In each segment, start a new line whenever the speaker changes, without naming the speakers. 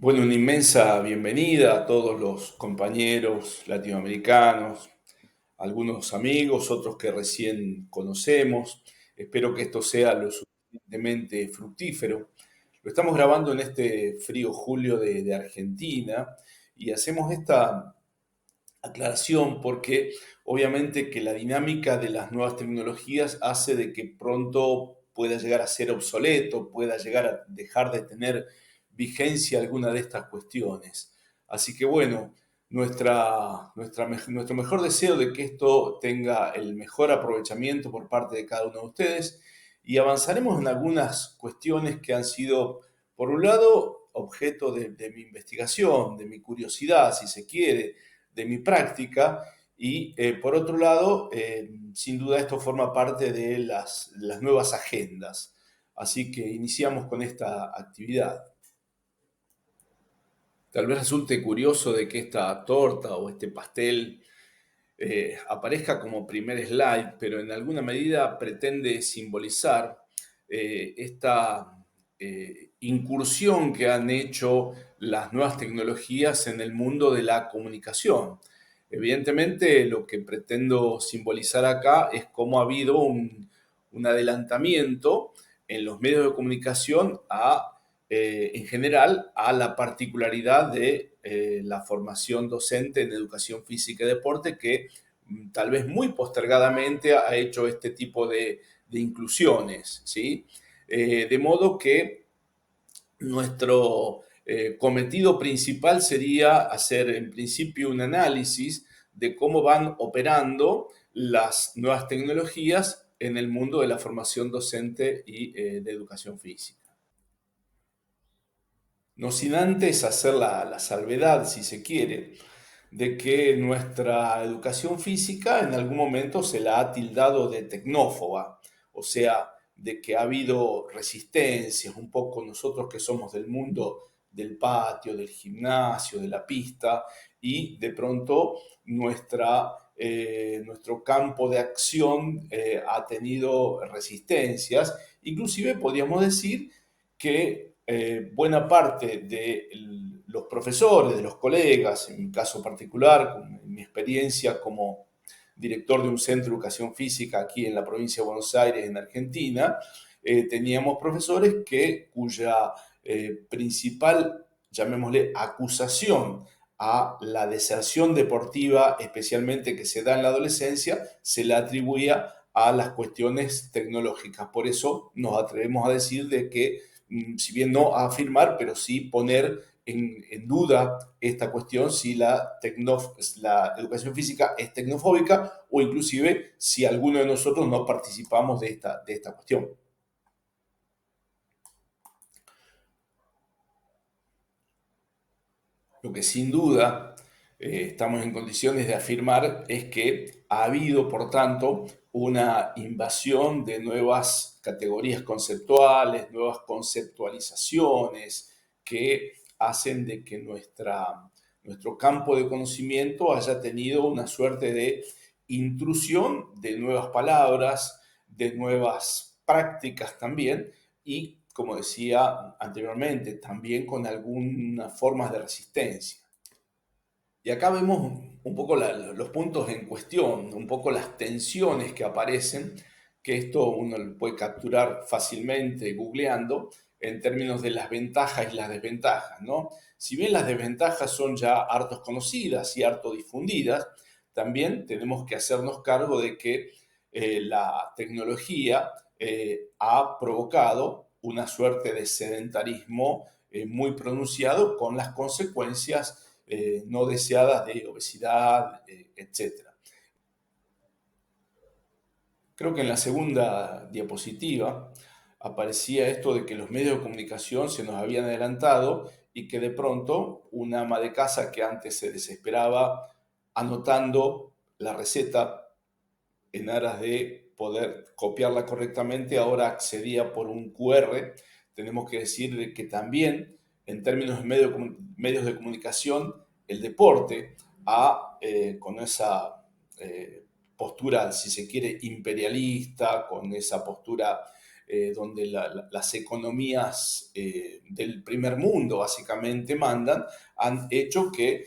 Bueno, una inmensa bienvenida a todos los compañeros latinoamericanos, algunos amigos, otros que recién conocemos. Espero que esto sea lo suficientemente fructífero. Lo estamos grabando en este frío julio de Argentina y hacemos esta aclaración porque obviamente que la dinámica de las nuevas tecnologías hace de que pronto pueda llegar a ser obsoleto, pueda llegar a dejar de tener vigencia alguna de estas cuestiones. Así que bueno, nuestro mejor deseo de que esto tenga el mejor aprovechamiento por parte de cada uno de ustedes y avanzaremos en algunas cuestiones que han sido, por un lado, objeto de mi investigación, de mi curiosidad, si se quiere, de mi práctica y por otro lado, sin duda esto forma parte de las nuevas agendas. Así que iniciamos con esta actividad. Tal vez resulte curioso de que esta torta o este pastel aparezca como primer slide, pero en alguna medida pretende simbolizar esta incursión que han hecho las nuevas tecnologías en el mundo de la comunicación. Evidentemente, lo que pretendo simbolizar acá es cómo ha habido un adelantamiento en los medios de comunicación en general a la particularidad de la formación docente en educación física y deporte que tal vez muy postergadamente ha hecho este tipo de inclusiones, ¿sí? De modo que nuestro cometido principal sería hacer en principio un análisis de cómo van operando las nuevas tecnologías en el mundo de la formación docente y de educación física. No sin antes hacer la salvedad, si se quiere, de que nuestra educación física en algún momento se la ha tildado de tecnófoba, o sea, de que ha habido resistencias, un poco nosotros que somos del mundo del patio, del gimnasio, de la pista, y de pronto nuestro campo de acción ha tenido resistencias, inclusive podríamos decir que buena parte de los profesores, de los colegas, en mi caso particular, con mi experiencia como director de un centro de educación física aquí en la provincia de Buenos Aires, en Argentina, teníamos profesores cuya principal, llamémosle, acusación a la deserción deportiva, especialmente que se da en la adolescencia, se la atribuía a las cuestiones tecnológicas. Por eso nos atrevemos a decir de que si bien no a afirmar, pero sí poner en duda esta cuestión si la educación física es tecnofóbica o inclusive si alguno de nosotros no participamos de esta cuestión. Lo que sin duda estamos en condiciones de afirmar es que ha habido, por tanto, una invasión de nuevas categorías conceptuales, nuevas conceptualizaciones que hacen de que nuestro campo de conocimiento haya tenido una suerte de intrusión de nuevas palabras, de nuevas prácticas también, y, como decía anteriormente, también con algunas formas de resistencia. Y acá vemos un poco los puntos en cuestión, un poco las tensiones que aparecen, que esto uno lo puede capturar fácilmente googleando en términos de las ventajas y las desventajas, ¿no? Si bien las desventajas son ya hartos conocidas y harto difundidas, también tenemos que hacernos cargo de que la tecnología ha provocado una suerte de sedentarismo muy pronunciado con las consecuencias no deseadas de obesidad, etcétera. Creo que en la segunda diapositiva aparecía esto de que los medios de comunicación se nos habían adelantado y que de pronto una ama de casa que antes se desesperaba anotando la receta en aras de poder copiarla correctamente, ahora accedía por un QR. Tenemos que decir que también, en términos de medios de comunicación, el deporte con esa postura, si se quiere, imperialista, con esa postura donde las economías del primer mundo básicamente mandan, han hecho que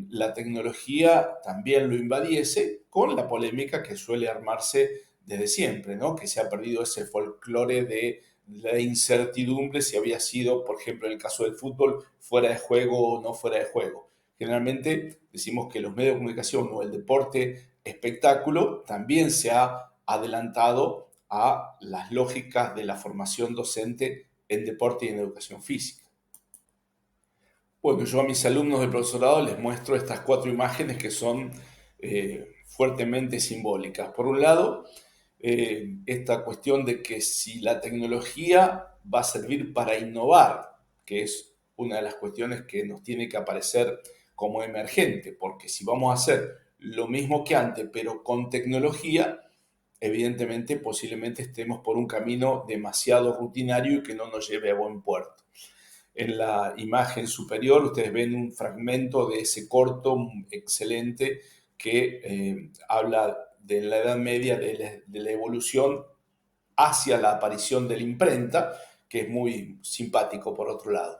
la tecnología también lo invadiese, con la polémica que suele armarse desde siempre, ¿no? Que se ha perdido ese folclore de la incertidumbre si había sido, por ejemplo, en el caso del fútbol, fuera de juego o no fuera de juego. Generalmente decimos que los medios de comunicación o el deporte espectáculo también se ha adelantado a las lógicas de la formación docente en deporte y en educación física. Bueno, yo a mis alumnos de profesorado les muestro estas 4 imágenes que son fuertemente simbólicas. Por un lado, esta cuestión de que si la tecnología va a servir para innovar, que es una de las cuestiones que nos tiene que aparecer como emergente, porque si vamos a hacer lo mismo que antes, pero con tecnología, evidentemente posiblemente estemos por un camino demasiado rutinario y que no nos lleve a buen puerto. En la imagen superior ustedes ven un fragmento de ese corto excelente que habla de la Edad Media, de la evolución hacia la aparición de la imprenta, que es muy simpático por otro lado.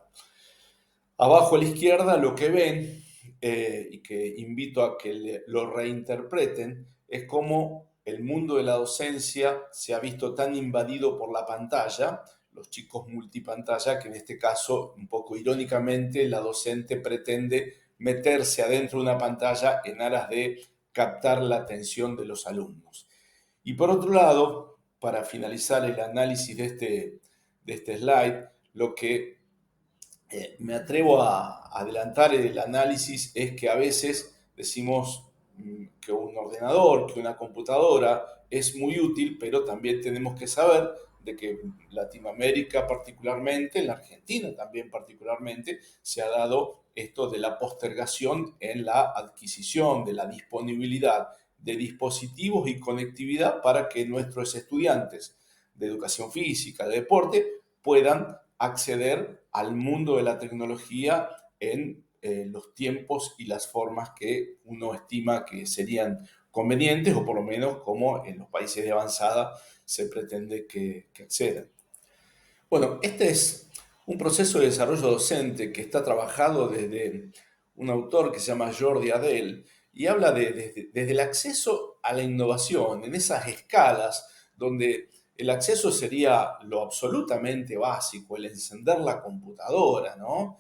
Abajo a la izquierda lo que ven, y que invito a que lo reinterpreten, es cómo el mundo de la docencia se ha visto tan invadido por la pantalla, los chicos multipantalla, que en este caso, un poco irónicamente, la docente pretende meterse adentro de una pantalla en aras de captar la atención de los alumnos. Y por otro lado, para finalizar el análisis de este slide, lo que me atrevo a adelantar el análisis es que a veces decimos que un ordenador, que una computadora es muy útil, pero también tenemos que saber de que en Latinoamérica particularmente, en la Argentina también particularmente, se ha dado esto de la postergación en la adquisición, de la disponibilidad de dispositivos y conectividad para que nuestros estudiantes de educación física, de deporte, puedan acceder al mundo de la tecnología en los tiempos y las formas que uno estima que serían convenientes, o por lo menos como en los países de avanzada se pretende que accedan. Bueno, este es un proceso de desarrollo docente que está trabajado desde un autor que se llama Jordi Adel y habla desde el acceso a la innovación, en esas escalas donde el acceso sería lo absolutamente básico, el encender la computadora, ¿no?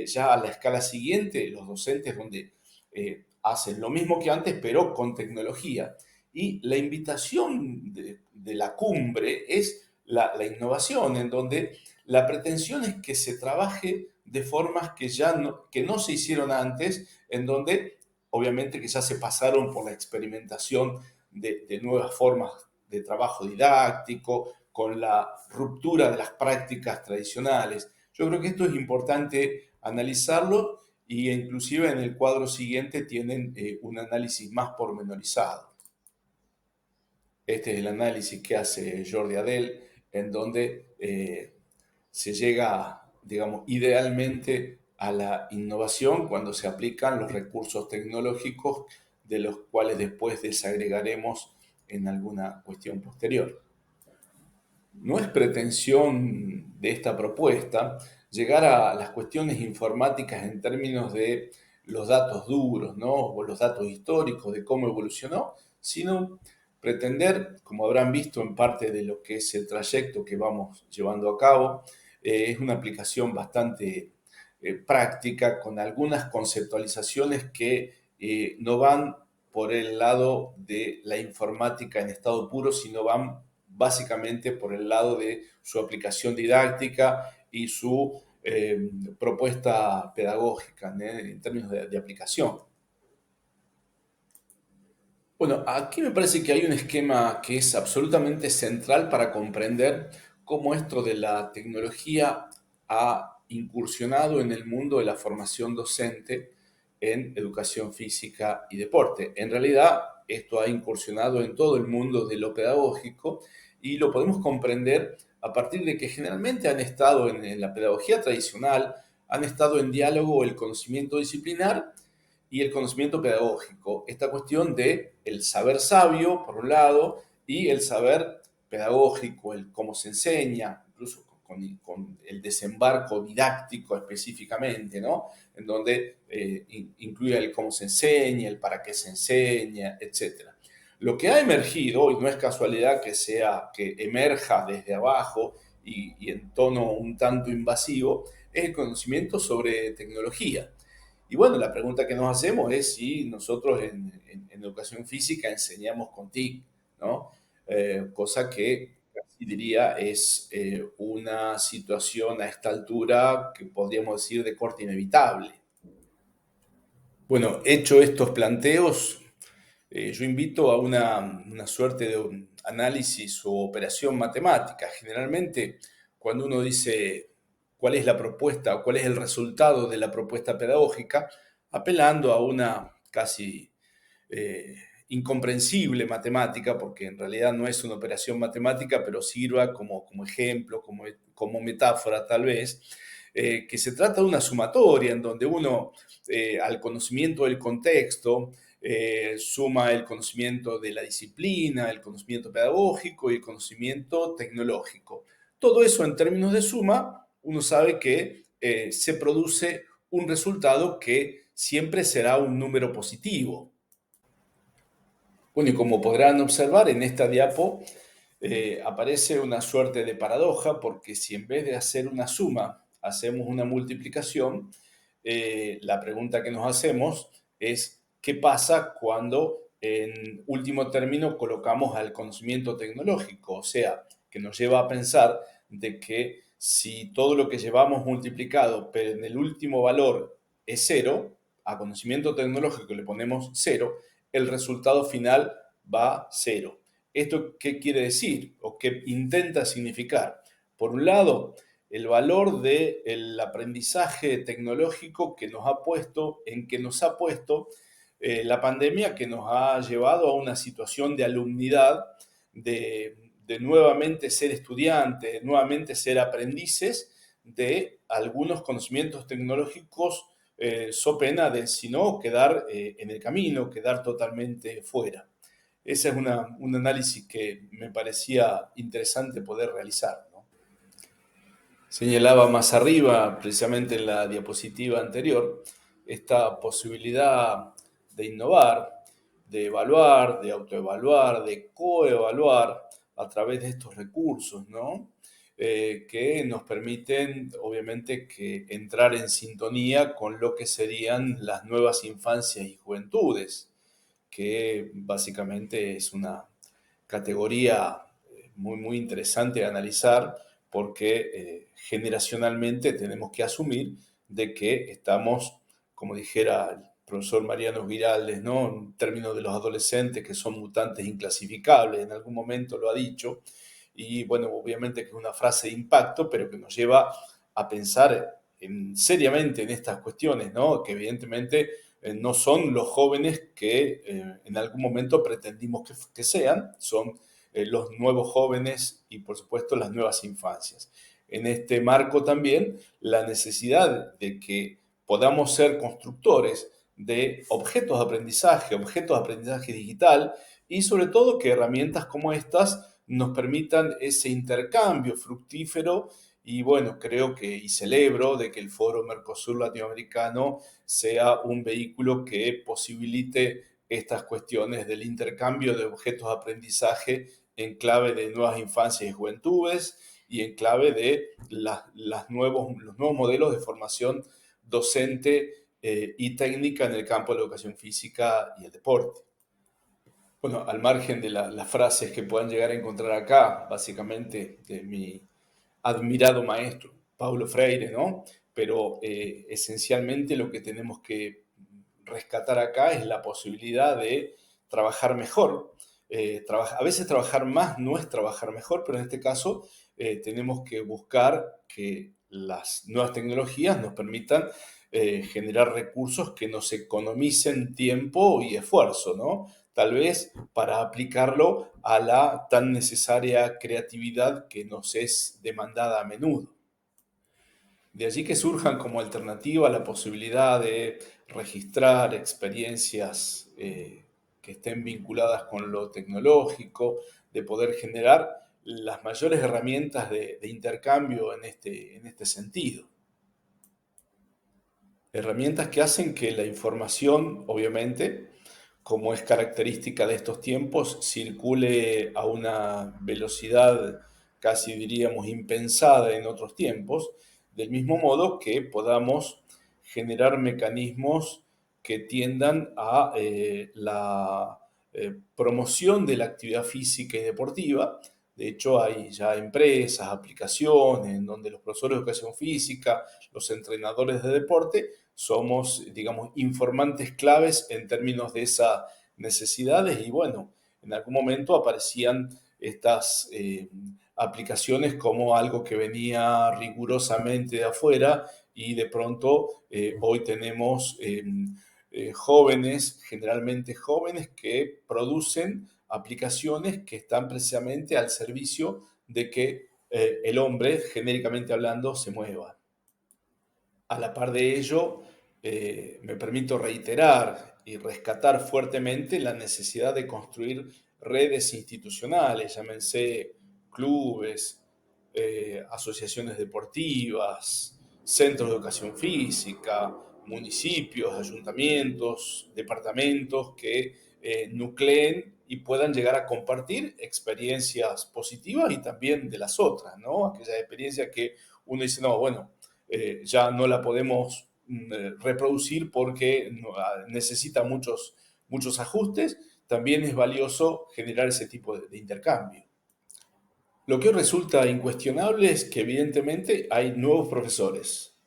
Ya a la escala siguiente, los docentes donde hacen lo mismo que antes, pero con tecnología. Y la invitación de la cumbre es la innovación, en donde la pretensión es que se trabaje de formas que no se hicieron antes, en donde obviamente que ya se pasaron por la experimentación de nuevas formas de trabajo didáctico, con la ruptura de las prácticas tradicionales. Yo creo que esto es importante analizarlo, y inclusive en el cuadro siguiente tienen un análisis más pormenorizado. Este es el análisis que hace Jordi Adel, en donde se llega, digamos, idealmente a la innovación cuando se aplican los recursos tecnológicos, de los cuales después desagregaremos en alguna cuestión posterior. No es pretensión de esta propuesta llegar a las cuestiones informáticas en términos de los datos duros, ¿no? O los datos históricos de cómo evolucionó, sino pretender, como habrán visto en parte de lo que es el trayecto que vamos llevando a cabo, es una aplicación bastante práctica, con algunas conceptualizaciones que no van por el lado de la informática en estado puro, sino van básicamente por el lado de su aplicación didáctica y su propuesta pedagógica en términos de aplicación. Bueno, aquí me parece que hay un esquema que es absolutamente central para comprender cómo esto de la tecnología ha incursionado en el mundo de la formación docente en educación física y deporte. En realidad, esto ha incursionado en todo el mundo de lo pedagógico, y lo podemos comprender a partir de que generalmente han estado en la pedagogía tradicional, han estado en diálogo el conocimiento disciplinar y el conocimiento pedagógico. Esta cuestión de el saber sabio, por un lado, y el saber pedagógico, el cómo se enseña, incluso con el desembarco didáctico específicamente, ¿no? En donde incluye el cómo se enseña, el para qué se enseña, etc. Lo que ha emergido, y no es casualidad que emerja desde abajo y en tono un tanto invasivo, es el conocimiento sobre tecnología. Y bueno, la pregunta que nos hacemos es si nosotros en educación física enseñamos con TIC, ¿no? Cosa que casi diría es una situación a esta altura que podríamos decir de corte inevitable. Bueno, hecho estos planteos, yo invito a una suerte de un análisis o operación matemática. Generalmente, cuando uno dice cuál es la propuesta o cuál es el resultado de la propuesta pedagógica, apelando a una casi eh, incomprensible matemática, porque en realidad no es una operación matemática, pero sirva como ejemplo, como metáfora tal vez, que se trata de una sumatoria en donde uno, al conocimiento del contexto, suma el conocimiento de la disciplina, el conocimiento pedagógico y el conocimiento tecnológico. Todo eso en términos de suma, uno sabe que se produce un resultado que siempre será un número positivo. Bueno, y como podrán observar en esta diapo, aparece una suerte de paradoja, porque si en vez de hacer una suma hacemos una multiplicación, la pregunta que nos hacemos es ¿qué pasa cuando en último término colocamos al conocimiento tecnológico? O sea, que nos lleva a pensar de que si todo lo que llevamos multiplicado, pero en el último valor es cero, a conocimiento tecnológico le ponemos cero, el resultado final va cero. ¿Esto qué quiere decir o qué intenta significar? Por un lado, el valor del aprendizaje tecnológico que nos ha puesto, la pandemia, que nos ha llevado a una situación de alumnidad, de nuevamente ser estudiantes, de nuevamente ser aprendices de algunos conocimientos tecnológicos, so pena de, si no, quedar en el camino, quedar totalmente fuera. Ese es un análisis que me parecía interesante poder realizar, ¿no? Señalaba más arriba, precisamente en la diapositiva anterior, esta posibilidad de innovar, de evaluar, de autoevaluar, de coevaluar a través de estos recursos, ¿no? Que nos permiten, obviamente, que entrar en sintonía con lo que serían las nuevas infancias y juventudes, que básicamente es una categoría muy interesante de analizar, porque generacionalmente tenemos que asumir de que estamos, como dijera el profesor Mariano Giraldes, ¿no? En términos de los adolescentes que son mutantes inclasificables, en algún momento lo ha dicho, y bueno, obviamente que es una frase de impacto, pero que nos lleva a pensar seriamente en estas cuestiones, ¿no? Que evidentemente no son los jóvenes que en algún momento pretendimos que sean, son los nuevos jóvenes y por supuesto las nuevas infancias. En este marco también la necesidad de que podamos ser constructores de objetos de aprendizaje digital, y sobre todo que herramientas como estas nos permitan ese intercambio fructífero. Y bueno, creo que y celebro de que el Foro Mercosur Latinoamericano sea un vehículo que posibilite estas cuestiones del intercambio de objetos de aprendizaje en clave de nuevas infancias y juventudes, y en clave de los nuevos modelos de formación docente y técnica en el campo de la educación física y el deporte. Bueno, al margen de las frases que puedan llegar a encontrar acá, básicamente de mi admirado maestro, Paulo Freire, ¿no? Pero esencialmente lo que tenemos que rescatar acá es la posibilidad de trabajar mejor. A veces trabajar más no es trabajar mejor, pero en este caso tenemos que buscar que las nuevas tecnologías nos permitan generar recursos que nos economicen tiempo y esfuerzo, ¿no? Tal vez para aplicarlo a la tan necesaria creatividad que nos es demandada a menudo. De allí que surjan como alternativa la posibilidad de registrar experiencias que estén vinculadas con lo tecnológico, de poder generar las mayores herramientas de intercambio en este sentido. Herramientas que hacen que la información, obviamente, como es característica de estos tiempos, circule a una velocidad casi diríamos impensada en otros tiempos, del mismo modo que podamos generar mecanismos que tiendan a la promoción de la actividad física y deportiva. De hecho, hay ya empresas, aplicaciones en donde los profesores de educación física, los entrenadores de deporte, somos, digamos, informantes claves en términos de esas necesidades y bueno, en algún momento aparecían estas aplicaciones como algo que venía rigurosamente de afuera y de pronto hoy tenemos jóvenes, generalmente jóvenes, que producen aplicaciones que están precisamente al servicio de que el hombre, genéricamente hablando, se mueva. A la par de ello, me permito reiterar y rescatar fuertemente la necesidad de construir redes institucionales, llámense clubes, asociaciones deportivas, centros de educación física, municipios, ayuntamientos, departamentos que nucleen y puedan llegar a compartir experiencias positivas y también de las otras, ¿no? Aquellas experiencias que uno dice, no, bueno, ya no la podemos reproducir porque necesita muchos ajustes, también es valioso generar ese tipo de intercambio. Lo que resulta incuestionable es que evidentemente hay nuevos profesores,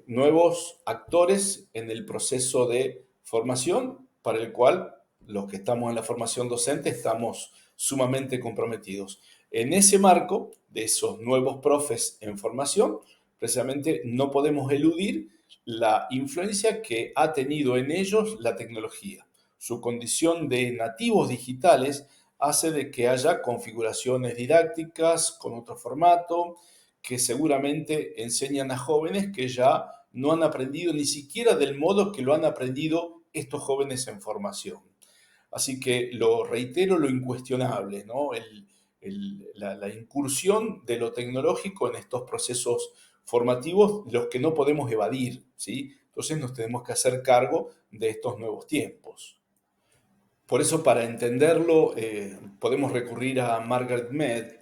nuevos actores en el proceso de formación para el cual los que estamos en la formación docente estamos sumamente comprometidos. En ese marco de esos nuevos profes en formación, precisamente no podemos eludir la influencia que ha tenido en ellos la tecnología. Su condición de nativos digitales hace de que haya configuraciones didácticas con otro formato, que seguramente enseñan a jóvenes que ya no han aprendido ni siquiera del modo que lo han aprendido estos jóvenes en formación. Así que lo reitero, lo incuestionable, ¿no? La incursión de lo tecnológico en estos procesos formativos, los que no podemos evadir, ¿sí? Entonces nos tenemos que hacer cargo de estos nuevos tiempos. Por eso, para entenderlo, podemos recurrir a Margaret Mead,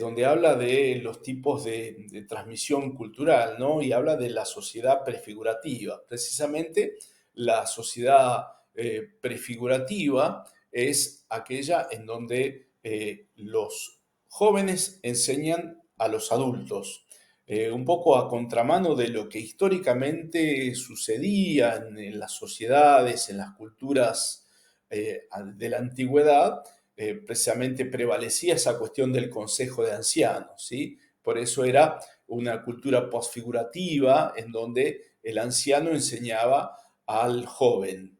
donde habla de los tipos de transmisión cultural, ¿no? Y habla de la sociedad prefigurativa. Precisamente la sociedad prefigurativa es aquella en donde los jóvenes enseñan a los adultos. Un poco a contramano de lo que históricamente sucedía en las sociedades, en las culturas de la antigüedad, precisamente prevalecía esa cuestión del consejo de ancianos, ¿sí? Por eso era una cultura posfigurativa en donde el anciano enseñaba al joven.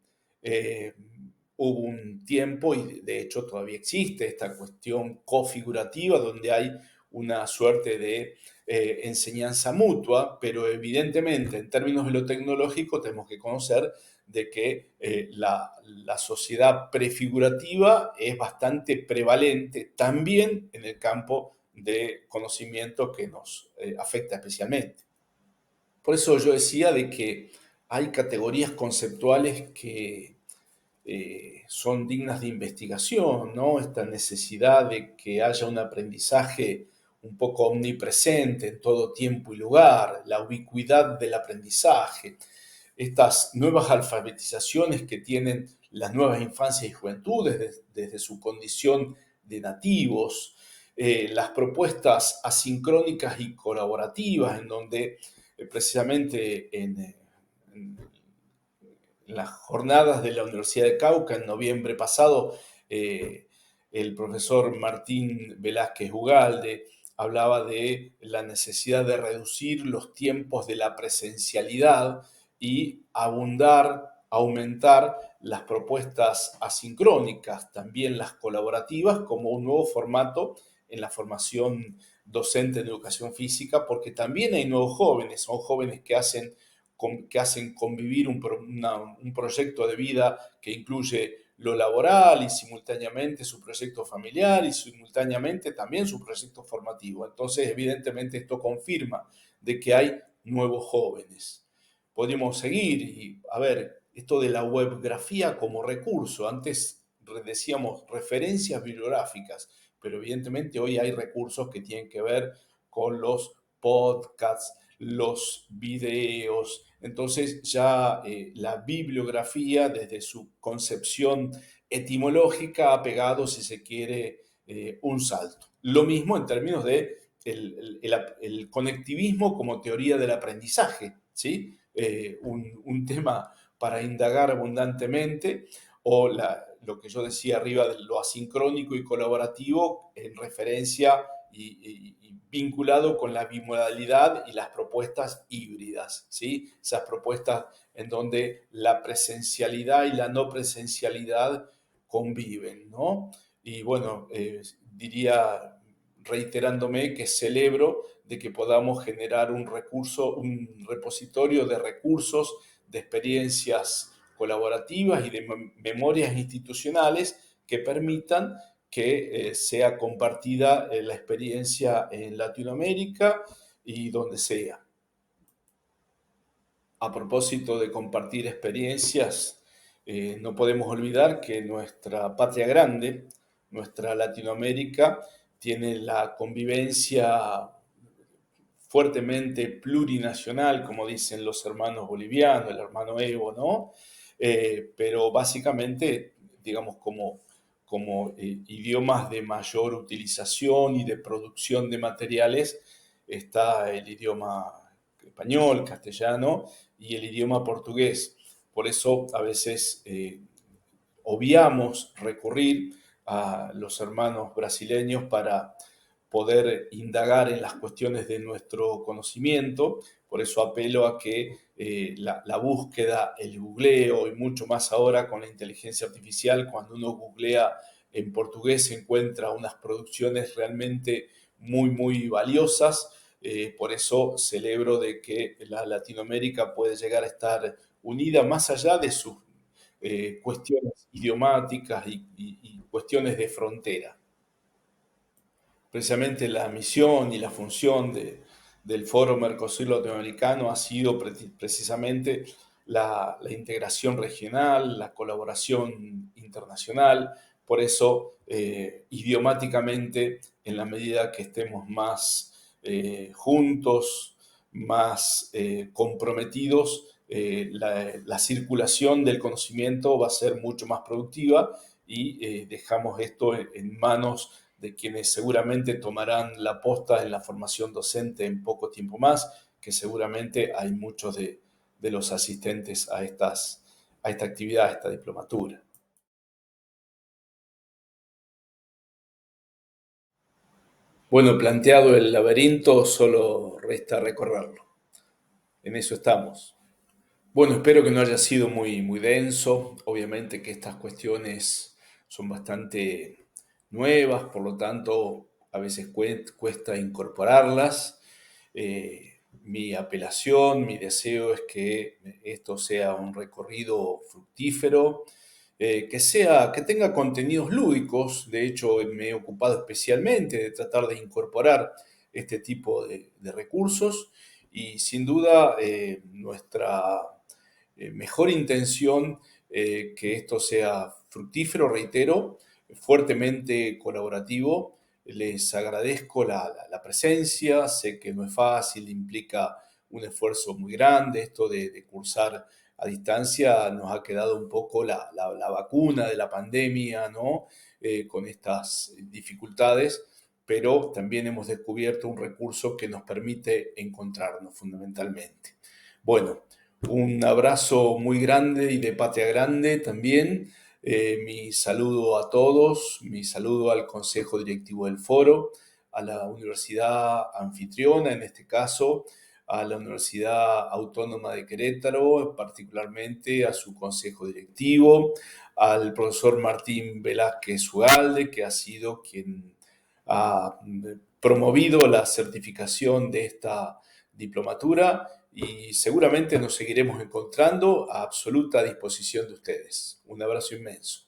Hubo un tiempo, y de hecho todavía existe esta cuestión cofigurativa, donde hay una suerte de enseñanza mutua, pero evidentemente en términos de lo tecnológico tenemos que conocer de que la sociedad prefigurativa es bastante prevalente también en el campo de conocimiento que nos afecta especialmente. Por eso yo decía de que hay categorías conceptuales que son dignas de investigación, ¿no? Esta necesidad de que haya un aprendizaje un poco omnipresente en todo tiempo y lugar, la ubicuidad del aprendizaje, estas nuevas alfabetizaciones que tienen las nuevas infancias y juventudes desde su condición de nativos, las propuestas asincrónicas y colaborativas, en donde precisamente en las jornadas de la Universidad de Cauca en noviembre pasado, el profesor Martín Velázquez Ugalde hablaba de la necesidad de reducir los tiempos de la presencialidad y aumentar las propuestas asincrónicas, también las colaborativas, como un nuevo formato en la formación docente en educación física, porque también hay nuevos jóvenes, son jóvenes que hacen convivir un proyecto de vida que incluye lo laboral y simultáneamente su proyecto familiar y simultáneamente también su proyecto formativo. Entonces, evidentemente, esto confirma de que hay nuevos jóvenes. Podemos seguir y, a ver, esto de la webgrafía como recurso. Antes decíamos referencias bibliográficas, pero evidentemente hoy hay recursos que tienen que ver con los podcasts, los videos. Entonces ya la bibliografía desde su concepción etimológica ha pegado, si se quiere, un salto. Lo mismo en términos de el conectivismo como teoría del aprendizaje, ¿sí? Un tema para indagar abundantemente, o lo que yo decía arriba de lo asincrónico y colaborativo en referencia y vinculado con la bimodalidad y las propuestas híbridas, ¿sí? Esas propuestas en donde la presencialidad y la no presencialidad conviven, ¿no? Y bueno, diría, reiterándome, que celebro de que podamos generar un recurso, un repositorio de recursos, de experiencias colaborativas y de memorias institucionales que permitan que sea compartida la experiencia en Latinoamérica y donde sea. A propósito de compartir experiencias, no podemos olvidar que nuestra patria grande, nuestra Latinoamérica, tiene la convivencia fuertemente plurinacional, como dicen los hermanos bolivianos, el hermano Evo, ¿no? Pero básicamente, digamos, como idiomas de mayor utilización y de producción de materiales, está el idioma español, castellano y el idioma portugués. Por eso a veces obviamos recurrir a los hermanos brasileños para poder indagar en las cuestiones de nuestro conocimiento. Por eso apelo a que la búsqueda, el googleo y mucho más ahora con la inteligencia artificial, cuando uno googlea en portugués se encuentra unas producciones realmente muy, muy valiosas. Por eso celebro de que la Latinoamérica puede llegar a estar unida más allá de sus cuestiones idiomáticas y cuestiones de frontera. Precisamente la misión y la función del Foro Mercosur Latinoamericano ha sido precisamente la integración regional, la colaboración internacional. Por eso, idiomáticamente, en la medida que estemos más juntos, más comprometidos, la circulación del conocimiento va a ser mucho más productiva y dejamos esto en manos de quienes seguramente tomarán la posta en la formación docente en poco tiempo más, que seguramente hay muchos de los asistentes a esta actividad, a esta diplomatura. Bueno, planteado el laberinto, solo resta recorrerlo. En eso estamos. Bueno, espero que no haya sido muy, muy denso. Obviamente que estas cuestiones son bastante nuevas, por lo tanto, a veces cuesta incorporarlas. Mi apelación, mi deseo es que esto sea un recorrido fructífero, que tenga contenidos lúdicos. De hecho, me he ocupado especialmente de tratar de incorporar este tipo de recursos y sin duda nuestra mejor intención que esto sea fructífero, reitero, fuertemente colaborativo. Les agradezco la presencia, sé que no es fácil, implica un esfuerzo muy grande, esto de cursar a distancia nos ha quedado un poco la vacuna de la pandemia, ¿no? Con estas dificultades, pero también hemos descubierto un recurso que nos permite encontrarnos fundamentalmente. Bueno, un abrazo muy grande y de patria grande también. Mi saludo a todos, mi saludo al Consejo Directivo del Foro, a la Universidad Anfitriona, en este caso, a la Universidad Autónoma de Querétaro, particularmente a su Consejo Directivo, al profesor Martín Velázquez Ugalde, que ha sido quien ha promovido la certificación de esta diplomatura y seguramente nos seguiremos encontrando a absoluta disposición de ustedes. Un abrazo inmenso.